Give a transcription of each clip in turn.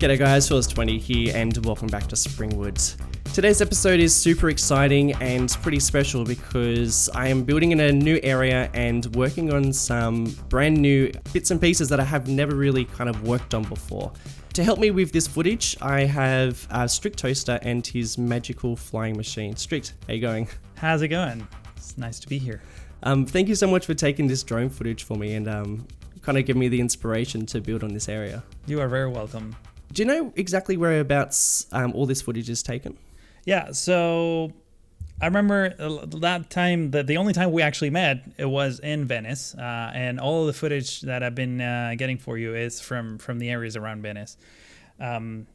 G'day guys, Phil's20 here and welcome back to Springwood. Today's episode is super exciting and pretty special because I am building in a new area and working on some brand new bits and pieces that I have never really kind of worked on before. To help me with this footage, I have Strictoaster and his magical flying machine. Strict, how you going? How's it going? It's nice to be here. Thank you so much for taking this drone footage for me and kind of give me the inspiration to build on this area. You are very welcome. Do you know exactly whereabouts all this footage is taken? Yeah, so I remember that time, the only time we actually met, it was in Venice, and all of the footage that I've been getting for you is from the areas around Venice.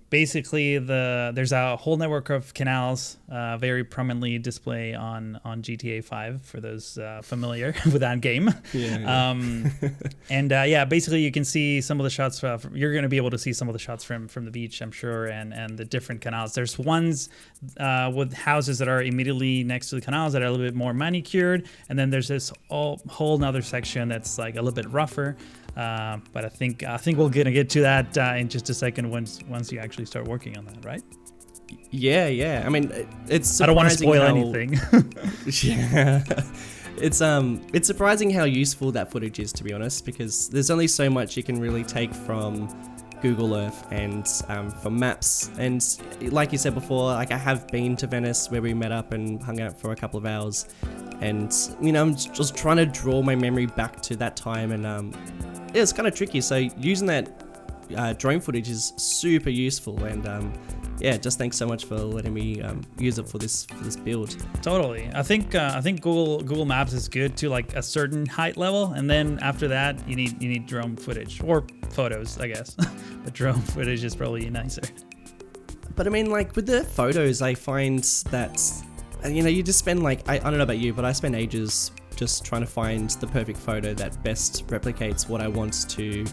Basically, there's a whole network of canals, very prominently display on GTA 5 for those familiar with that game. Yeah. Basically you can see some of the shots. You're going to be able to see some of the shots from the beach, I'm sure, and the different canals. There's ones with houses that are immediately next to the canals that are a little bit more manicured, and then there's this whole nother section that's like a little bit rougher. But I think we're gonna get to that in just a second once you actually start working on that, right? Yeah. I mean, it's. I don't want to spoil anything. Yeah, it's surprising how useful that footage is, to be honest, because there's only so much you can really take from Google Earth and from maps. And like you said before, like I have been to Venice where we met up and hung out for a couple of hours, and I'm just trying to draw my memory back to that time and. Yeah, it's kind of tricky, so using that drone footage is super useful, and just thanks so much for letting me use it for this build. Totally. I think Google Maps is good to like a certain height level, and then after that you need drone footage or photos, I guess. But drone footage is probably nicer. But I mean, like with the photos, I find that you just spend like I don't know about you, but I spend ages just trying to find the perfect photo that best replicates what I want to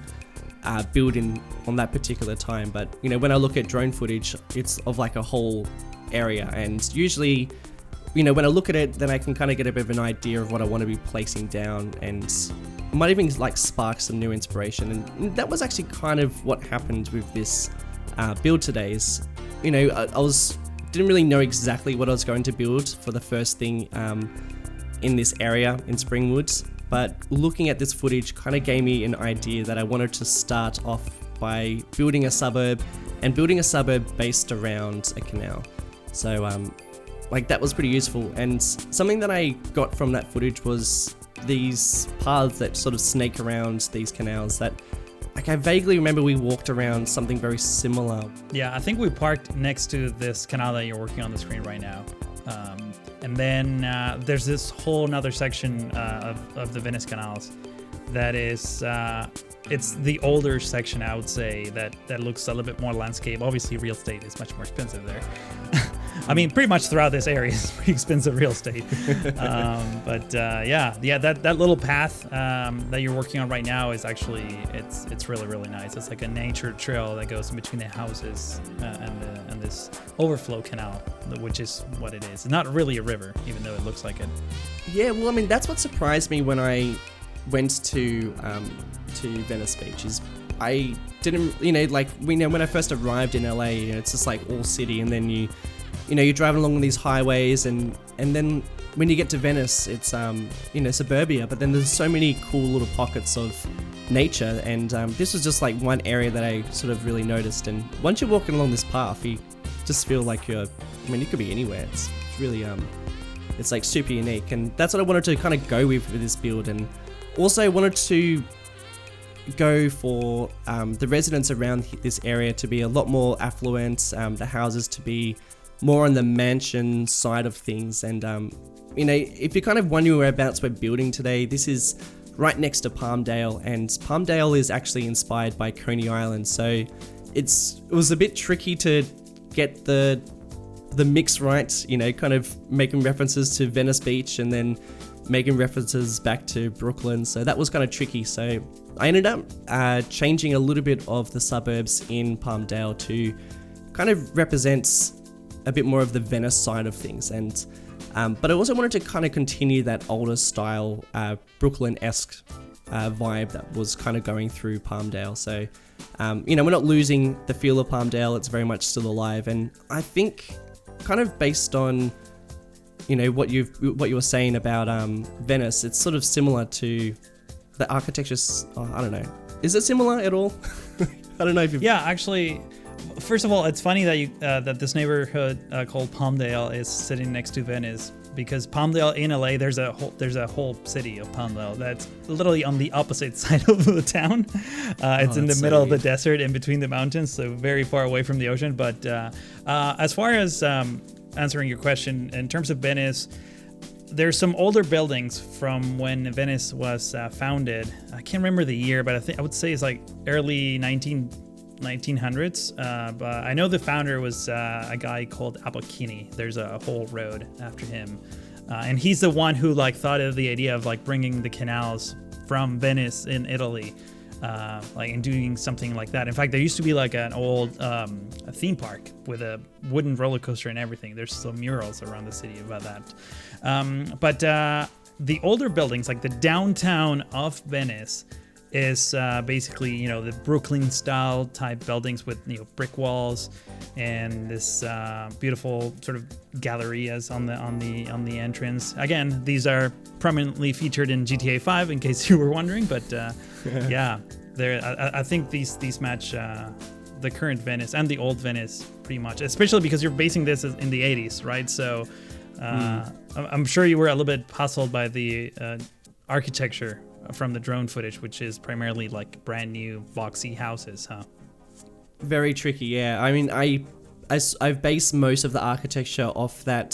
build in on that particular time. But when I look at drone footage, it's of like a whole area, and usually when I look at it, then I can kind of get a bit of an idea of what I want to be placing down, and it might even like spark some new inspiration. And that was actually kind of what happened with this build today. Is I didn't really know exactly what I was going to build for the first thing in this area in Springwood, but looking at this footage kind of gave me an idea that I wanted to start off by building a suburb, and building a suburb based around a canal. So that was pretty useful, and something that I got from that footage was these paths that sort of snake around these canals that I vaguely remember we walked around something very similar. Yeah, I think we parked next to this canal that you're working on the screen right now. And then there's this whole nother section of the Venice Canals that is, it's the older section, I would say, that looks a little bit more landscape. Obviously, real estate is much more expensive there. I mean, pretty much throughout this area is pretty expensive real estate. That little path that you're working on right now is actually, it's really, really nice. It's like a nature trail that goes in between the houses and this overflow canal, which is what it is. It's not really a river, even though it looks like it. Yeah, well, I mean, that's what surprised me when I went to Venice Beach is I didn't, when I first arrived in LA, it's just like all city, and then you're driving along these highways, and then when you get to Venice, it's suburbia, but then there's so many cool little pockets of nature, and this was just like one area that I sort of really noticed. And once you're walking along this path, you just feel like you could be anywhere. It's really it's like super unique, and that's what I wanted to kind of go with this build. And also wanted to go for the residents around this area to be a lot more affluent, the houses to be more on the mansion side of things. And if you're kind of wondering whereabouts we're building today, this is right next to Palmdale, and Palmdale is actually inspired by Coney Island, so it was a bit tricky to get the mix right, you know, kind of making references to Venice Beach and then making references back to Brooklyn. So that was kind of tricky. So I ended up changing a little bit of the suburbs in Palmdale to kind of represent a bit more of the Venice side of things. And but I also wanted to kind of continue that older style Brooklyn-esque vibe that was kind of going through Palmdale. So you know, we're not losing the feel of Palmdale. It's very much still alive. And I think kind of based on, you know, what you were saying about Venice, it's sort of similar to the architecture. I don't know. Is it similar at all? I don't know if you've... Yeah, actually, first of all, it's funny that that this neighborhood called Palmdale is sitting next to Venice, because Palmdale in LA, there's a whole city of Palmdale that's literally on the opposite side of the town. It's in the middle of the desert, in between the mountains, so very far away from the ocean. But as far as answering your question, in terms of Venice, there's some older buildings from when Venice was founded. I can't remember the year, but I would say it's like early 1900s. But I know the founder was a guy called Apochini. There's a whole road after him. And he's the one who like thought of the idea of like bringing the canals from Venice in Italy, and doing something like that. In fact, there used to be like an old a theme park with a wooden roller coaster and everything. There's some murals around the city about that. But the older buildings, like the downtown of Venice, is basically, you know, the Brooklyn style type buildings with, you know, brick walls and this beautiful sort of gallerias on the entrance. Again, these are prominently featured in GTA 5, in case you were wondering. But yeah, I think these match the current Venice and the old Venice pretty much, especially because you're basing this in the 80s, right? So I'm sure you were a little bit puzzled by the architecture from the drone footage, which is primarily like brand new boxy houses, huh? Very tricky, yeah. I mean, I've based most of the architecture off that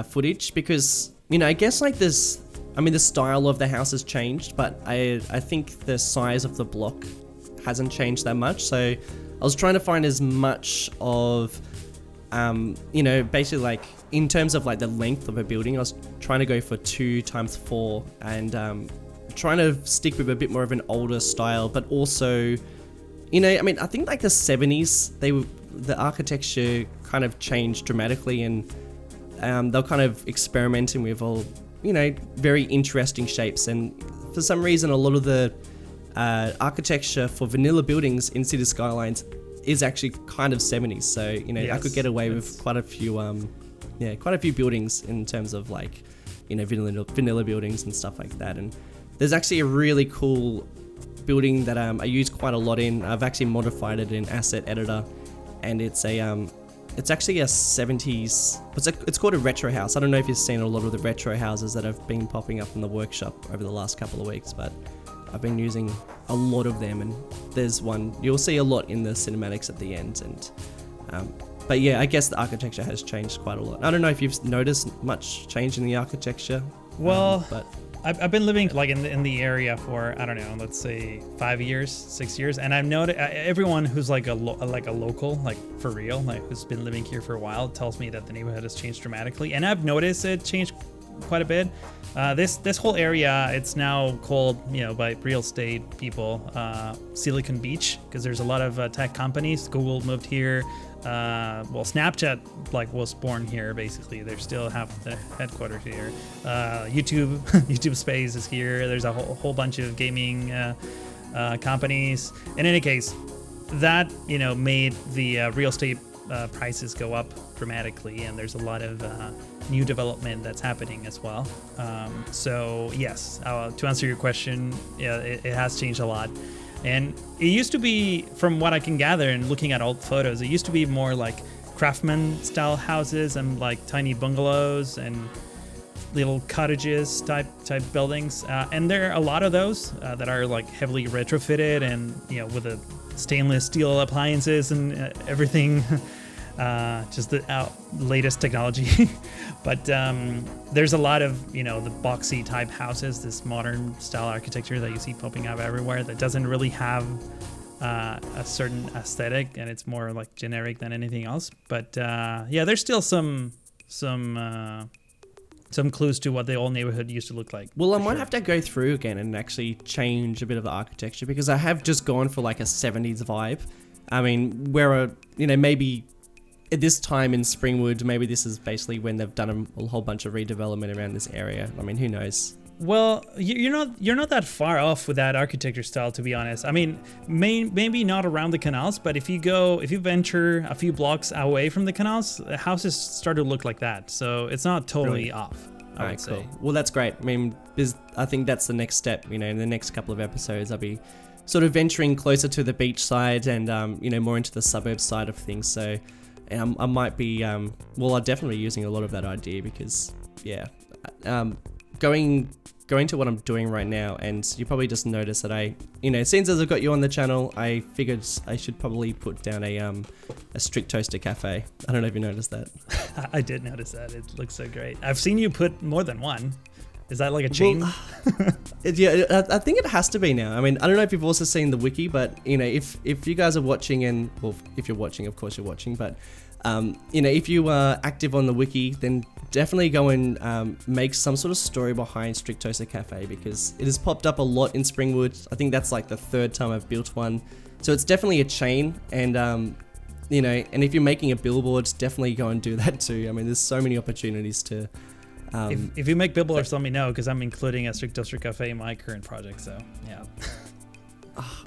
footage because, you know, I guess like this, I mean, the style of the house has changed, but I think the size of the block hasn't changed that much. So I was trying to find as much of, you know, basically like in terms of like the length of a building, I was trying to go for 2x4 and trying to stick with a bit more of an older style, but also, you know, I mean, I think like the 70s, the architecture kind of changed dramatically, and they're kind of experimenting with all, you know, very interesting shapes. And for some reason, a lot of the architecture for vanilla buildings in City Skylines is actually kind of 70s. So, you know, yes, I could get away with quite a few buildings in terms of like, you know, vanilla buildings and stuff like that. And there's actually a really cool building that I use quite a lot in. I've actually modified it in Asset Editor, and it's actually a 70s. It's called a retro house. I don't know if you've seen a lot of the retro houses that have been popping up in the workshop over the last couple of weeks, but I've been using a lot of them, and there's one you'll see a lot in the cinematics at the end. And but yeah, I guess the architecture has changed quite a lot. I don't know if you've noticed much change in the architecture. Well, but I've been living like in the area for, I don't know, let's say 6 years, and I've noticed everyone who's like a local, like for real, like who's been living here for a while, tells me that the neighborhood has changed dramatically, and I've noticed it changed quite a bit. This whole area, it's now called, you know, by real estate people, Silicon Beach, because there's a lot of tech companies. Google moved here. Well, Snapchat like was born here. Basically, they still have the headquarters here. YouTube Space is here. There's a whole bunch of gaming companies. In any case, that, you know, made the real estate prices go up dramatically, and there's a lot of new development that's happening as well. So yes, to answer your question, yeah, it has changed a lot. And it used to be, from what I can gather and looking at old photos, it used to be more like craftsman style houses and like tiny bungalows and little cottages type buildings. And there are a lot of those that are like heavily retrofitted and, you know, with the stainless steel appliances and everything, just the latest technology. But there's a lot of, you know, the boxy type houses, this modern style architecture that you see popping up everywhere that doesn't really have a certain aesthetic, and it's more like generic than anything else. But yeah, there's still some clues to what the old neighborhood used to look like. Well, I might have to go through again and actually change a bit of the architecture, because I have just gone for like a 70s vibe. I mean, where maybe at this time in Springwood, maybe this is basically when they've done a whole bunch of redevelopment around this area. I mean, who knows? Well, you're not that far off with that architecture style, to be honest. I mean, maybe not around the canals, but if you venture a few blocks away from the canals, the houses start to look like that. So it's not totally off, I would say. Cool. Well, that's great. I mean, I think that's the next step. In the next couple of episodes, I'll be sort of venturing closer to the beach side and more into the suburb side of things. So I might be I'll definitely be using a lot of that idea, because going to what I'm doing right now, and you probably just noticed that since as I've got you on the channel, I figured I should probably put down a Strictoaster cafe. I don't know if you noticed that. I did notice that. It looks so great. I've seen you put more than one. Is that like a chain? Well, I think it has to be now. I mean, I don't know if you've also seen the wiki, but if you guys are watching, and well, if you're watching, of course you're watching, but if you are active on the wiki, then definitely go and make some sort of story behind Strictoaster Cafe, because it has popped up a lot in Springwood. I think that's like the 3rd time I've built one. So it's definitely a chain, and and if you're making a billboard, definitely go and do that too. I mean, there's so many opportunities to... if you make billboards, let me know, because I'm including a Strictoaster Cafe in my current project, so yeah.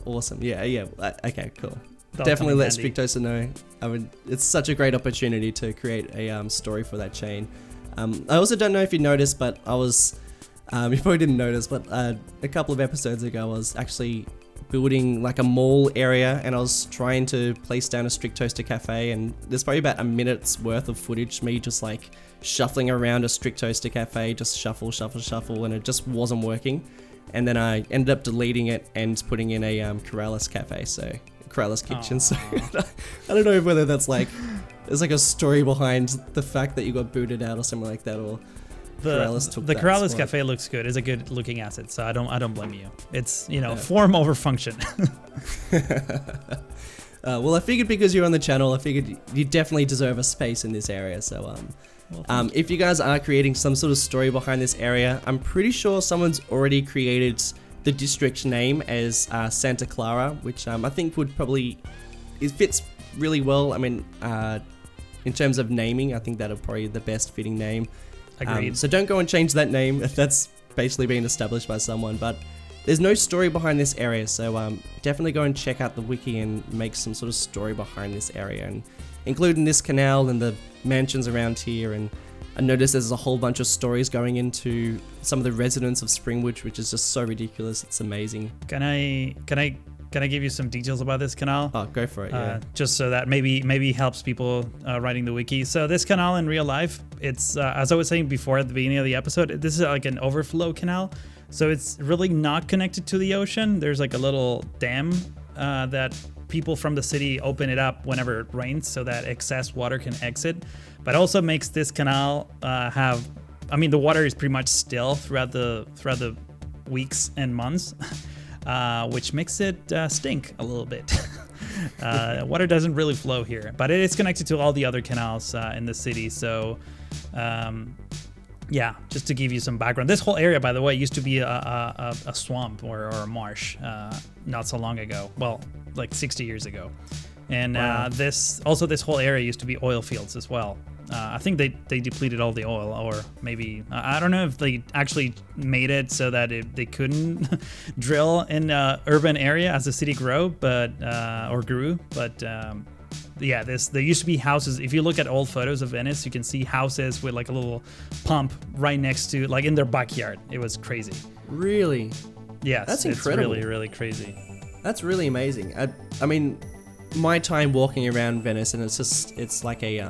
Awesome. Yeah. Okay, cool. Definitely let Strictoaster know. I mean, it's such a great opportunity to create a story for that chain. I also don't know if you noticed, but I was, you probably didn't notice, but a couple of episodes ago, I was actually building like a mall area, and I was trying to place down a Strictoaster cafe, and there's probably about a minute's worth of footage, me just like shuffling around a Strictoaster cafe, just shuffle, and it just wasn't working. And then I ended up deleting it and putting in a Corrales cafe, so Corrales kitchen. So I don't know whether that's like, there's like a story behind the fact that you got booted out or something like that, or Corrales took the that Corrales spot. Cafe looks good. It's a good looking asset, so I don't blame you. It's form over function. Well, I figured because you're on the channel, I figured you definitely deserve a space in this area. So if you guys are creating some sort of story behind this area, I'm pretty sure someone's already created the district name as Santa Clara, which I think it fits really well. I mean, in terms of naming, I think that'll probably be the best fitting name. Agreed. So don't go and change that name if that's basically been established by someone, but there's no story behind this area, so definitely go and check out the wiki and make some sort of story behind this area, and including this canal and the mansions around here. And I noticed there's a whole bunch of stories going into some of the residents of Springwood, which is just so ridiculous. It's amazing. Can I give you some details about this canal? Oh, go for it. Yeah. Just so that maybe helps people writing the wiki. So this canal in real life, it's as I was saying before at the beginning of the episode, this is like an overflow canal. So it's really not connected to the ocean. There's like a little dam that people from the city open it up whenever it rains, so that excess water can exit. But also makes this canal the water is pretty much still throughout the weeks and months, which makes it stink a little bit. Water doesn't really flow here, but it is connected to all the other canals in the city. So yeah, just to give you some background, this whole area, by the way, used to be a swamp or a marsh not so long ago. Well, like 60 years ago. And wow. this whole area used to be oil fields as well. I think they depleted all the oil, or maybe I don't know if they actually made it so that they couldn't drill in an urban area as the city grew, but yeah, there used to be houses. If you look at old photos of Venice, you can see houses with like a little pump right next to, like in their backyard. It was crazy. Really? Yes, that's incredible. It's really, really crazy. That's really amazing. I mean, my time walking around Venice, and it's just like a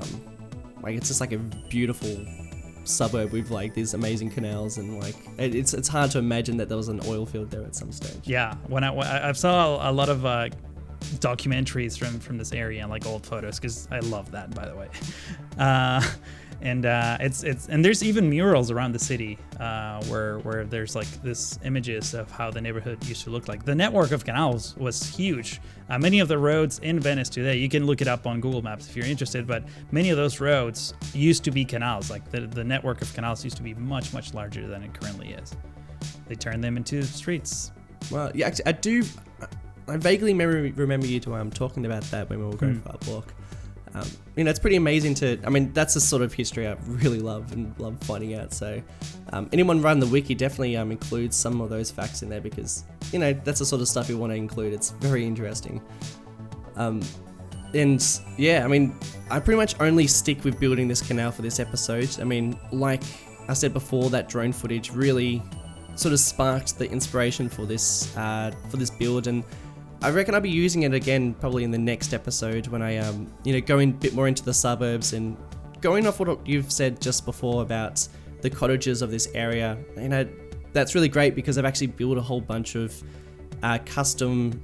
beautiful suburb with like these amazing canals, and like it's hard to imagine that there was an oil field there at some stage. Yeah, when I saw a lot of documentaries from this area and like old photos, because I love that, by the way. And there's even murals around the city where there's like this images of how the neighborhood used to look like. The network of canals was huge. Many of the roads in Venice today, you can look it up on Google Maps if you're interested, but many of those roads used to be canals. Like the network of canals used to be much, much larger than it currently is. They turned them into streets. Well, yeah, actually, I vaguely remember you talking about that when we were going for our walk. It's pretty amazing that's the sort of history I really love finding out. So anyone running the wiki definitely includes some of those facts in there, because, that's the sort of stuff you want to include. It's very interesting. And yeah, I pretty much only stick with building this canal for this episode. Like I said before, that drone footage really sort of sparked the inspiration for this build, and I reckon I'll be using it again probably in the next episode when I go a bit more into the suburbs, and going off what you've said just before about the cottages of this area. That's really great, because I've actually built a whole bunch of custom,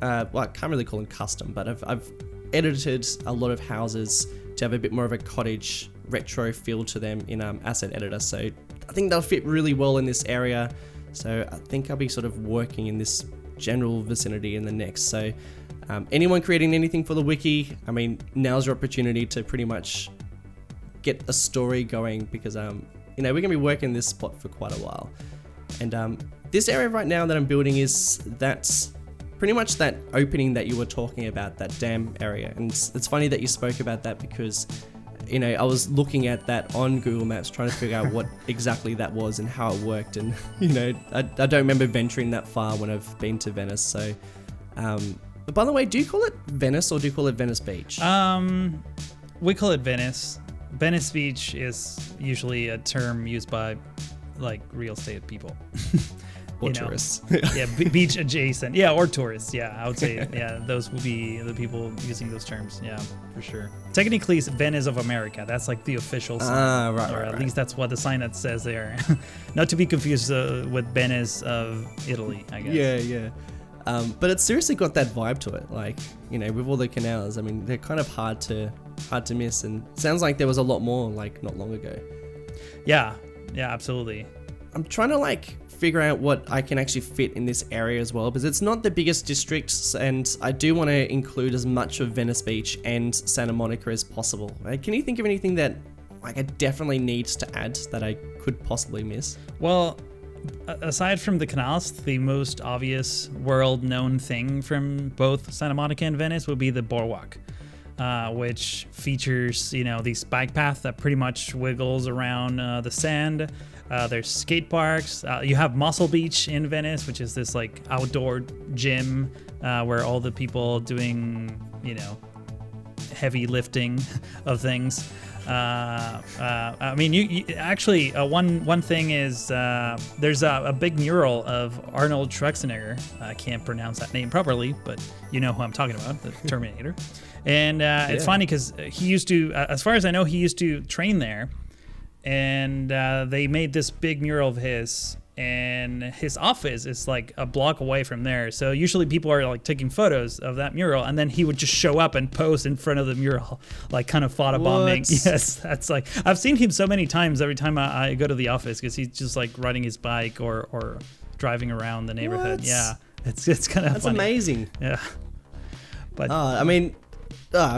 well, I can't really call them custom, but I've edited a lot of houses to have a bit more of a cottage retro feel to them in Asset Editor. So I think they'll fit really well in this area. So I think I'll be sort of working in this general vicinity in the next. So anyone creating anything for the wiki, now's your opportunity to pretty much get a story going, because we're gonna be working this spot for quite a while. And this area right now that I'm building that's pretty much that opening that you were talking about, that dam area. And it's funny that you spoke about that, because I was looking at that on Google Maps trying to figure out what exactly that was and how it worked. And, I don't remember venturing that far when I've been to Venice. So, but by the way, do you call it Venice or do you call it Venice Beach? We call it Venice. Venice Beach is usually a term used by like real estate people. Or tourists. Yeah, beach adjacent. Yeah, or tourists. Yeah, I would say, yeah, those would be the people using those terms. Yeah, for sure. Technically, it's Venice of America. That's like the official sign. Right, or right, at least that's what the sign that says there. Not to be confused with Venice of Italy, I guess. Yeah. But it's seriously got that vibe to it. Like, with all the canals, they're kind of hard to miss. And sounds like there was a lot more, like, not long ago. Yeah, absolutely. I'm trying to figure out what I can actually fit in this area as well, because it's not the biggest district, and I do want to include as much of Venice Beach and Santa Monica as possible. Can you think of anything that I definitely needs to add that I could possibly miss? Well, aside from the canals, the most obvious world-known thing from both Santa Monica and Venice would be the Boardwalk, which features, these bike path that pretty much wiggles around the sand. There's skate parks. You have Muscle Beach in Venice, which is this like outdoor gym where all the people doing, heavy lifting of things. You actually, one thing is there's a big mural of Arnold Schwarzenegger. I can't pronounce that name properly, but you know who I'm talking about, the Terminator. And it's funny because he used to, as far as I know, he used to train there. And they made this big mural of his, and his office is like a block away from there. So usually people are like taking photos of that mural, and then he would just show up and pose in front of the mural, like kind of photobombing. Yes, that's like, I've seen him so many times every time I go to the office, because he's just like riding his bike or driving around the neighborhood. What? Yeah, it's kind of That's funny. amazing. Yeah, but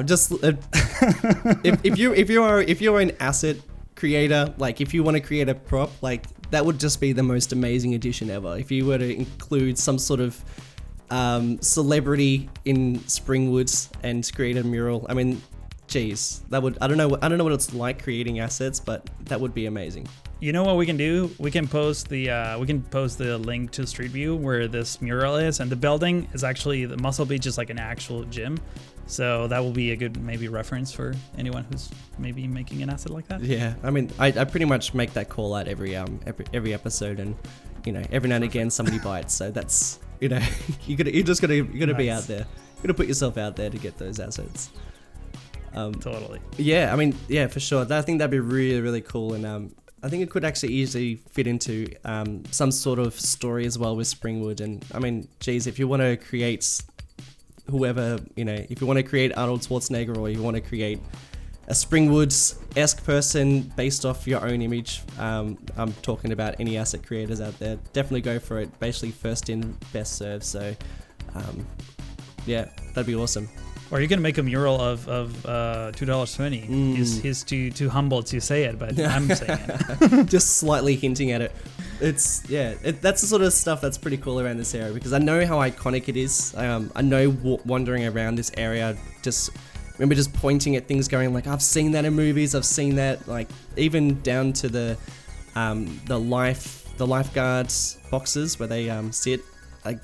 just if you're an asset creator, like if you want to create a prop, like that would just be the most amazing addition ever. If you were to include some sort of celebrity in Springwood and create a mural, geez, that would, I don't know what it's like creating assets, but that would be amazing. You know what we can do? We can post the link to Street View where this mural is, and the building is actually, the Muscle Beach is like an actual gym. So that will be a good maybe reference for anyone who's maybe making an asset like that. Yeah, I pretty much make that call out every episode, and every now and again somebody bites. So that's you gotta nice. Be out there. You gotta put yourself out there to get those assets. Totally. Yeah, for sure. I think that'd be really, really cool, and I think it could actually easily fit into some sort of story as well with Springwood. And geez, if you want to create whoever, if you want to create Arnold Schwarzenegger or you want to create a Springwood-esque person based off your own image. I'm talking about any asset creators out there. Definitely go for it. Basically, first in, best served. So, yeah, that'd be awesome. Or you can make a mural of $2.20. He's too humble to say it, but I'm saying it. Just slightly hinting at it. That's the sort of stuff that's pretty cool around this area, because I know how iconic it is. I know wandering around this area, remember just pointing at things, going like, I've seen that in movies. I've seen that, like, even down to the lifeguards boxes where they sit. Like,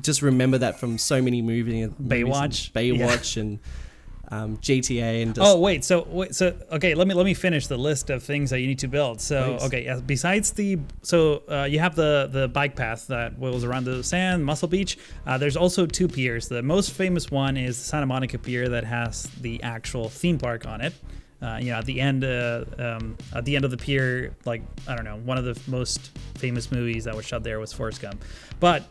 just remember that from so many movies. Baywatch, and GTA, and just... So okay, let me finish the list of things that you need to build. So, okay, besides you have the bike path that wheels around the sand, Muscle Beach. There's also 2 piers. The most famous one is the Santa Monica Pier that has the actual theme park on it. At the end of the pier, like, I don't know, one of the most famous movies that was shot there was Forrest Gump. But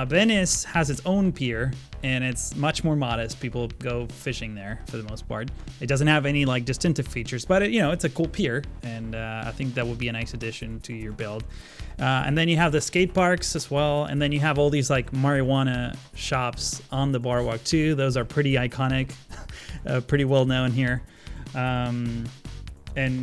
Venice has its own pier, and it's much more modest. People go fishing there for the most part. It doesn't have any like distinctive features, but it's a cool pier, and I think that would be a nice addition to your build. And then you have the skate parks as well, and then you have all these like marijuana shops on the Boardwalk too. Those are pretty iconic, pretty well known here. And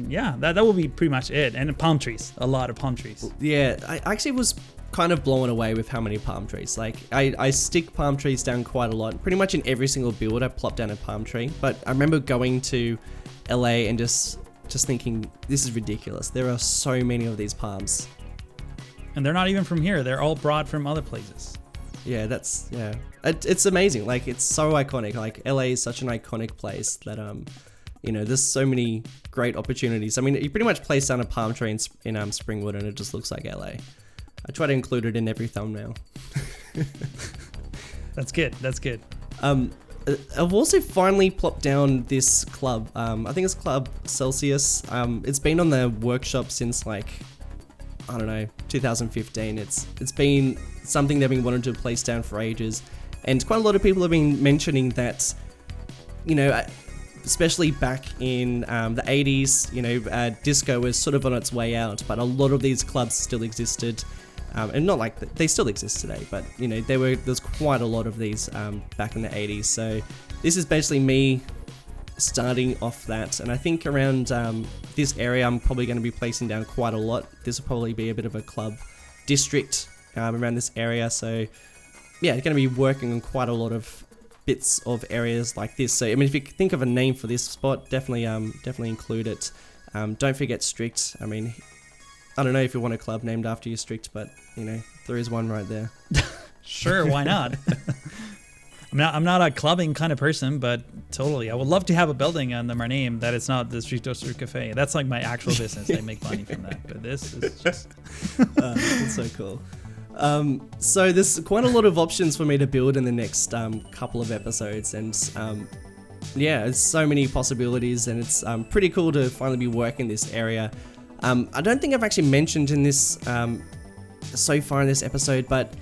yeah, that will be pretty much it. And palm trees, a lot of palm trees. Yeah, I actually was kind of blown away with how many palm trees. Like, I stick palm trees down quite a lot. Pretty much in every single build I plop down a palm tree. But I remember going to LA and just thinking, this is ridiculous. There are so many of these palms. And they're not even from here. They're all brought from other places. Yeah, it's amazing. Like, it's so iconic. Like, LA is such an iconic place that there's so many great opportunities. I mean, you pretty much place down a palm tree in Springwood and it just looks like LA. I try to include it in every thumbnail. That's good. I've also finally plopped down this club. I think it's Club Celsius. It's been on the workshop since, like, I don't know, 2015. It's been something they've been wanting to place down for ages. And quite a lot of people have been mentioning that, especially back in the 80s, disco was sort of on its way out, but a lot of these clubs still existed. And not like they still exist today, but there's quite a lot of these back in the 80s. So this is basically me starting off that, and I think around this area I'm probably going to be placing down quite a lot. This will probably be a bit of a club district around this area. So yeah, going to be working on quite a lot of bits of areas like this. So I mean, if you think of a name for this spot, definitely include it. Don't forget Strict. I mean, I don't know if you want a club named after you, Strict, but there is one right there. Sure, why not? I'm not a clubbing kind of person, but totally, I would love to have a building under my name that it's not the Strictoaster Cafe. That's like my actual business. I make money from that, but this is just it's so cool. So there's quite a lot of options for me to build in the next couple of episodes, and yeah, there's so many possibilities, and it's pretty cool to finally be working this area. I don't think I've actually mentioned in this so far in this episode, but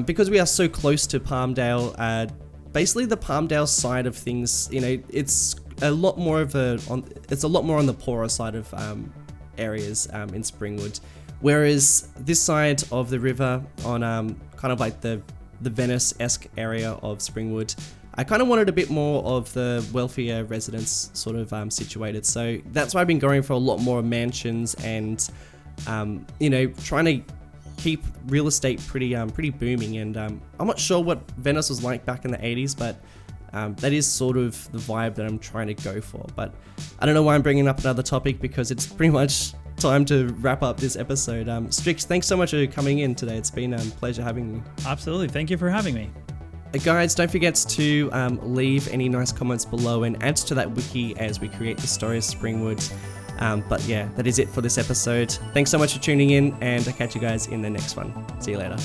because we are so close to Palmdale, basically the Palmdale side of things, it's a lot more on the poorer side of areas in Springwood, whereas this side of the river on kind of like the Venice-esque area of Springwood, I kind of wanted a bit more of the wealthier residents sort of situated. So that's why I've been going for a lot more mansions and, trying to keep real estate pretty booming. And I'm not sure what Venice was like back in the 80s, but that is sort of the vibe that I'm trying to go for. But I don't know why I'm bringing up another topic, because it's pretty much time to wrap up this episode. Strix, thanks so much for coming in today. It's been a pleasure having you. Absolutely. Thank you for having me. Guys, don't forget to leave any nice comments below and add to that wiki as we create the story of Springwood. But yeah, that is it for this episode. Thanks so much for tuning in, and I'll catch you guys in the next one. See you later.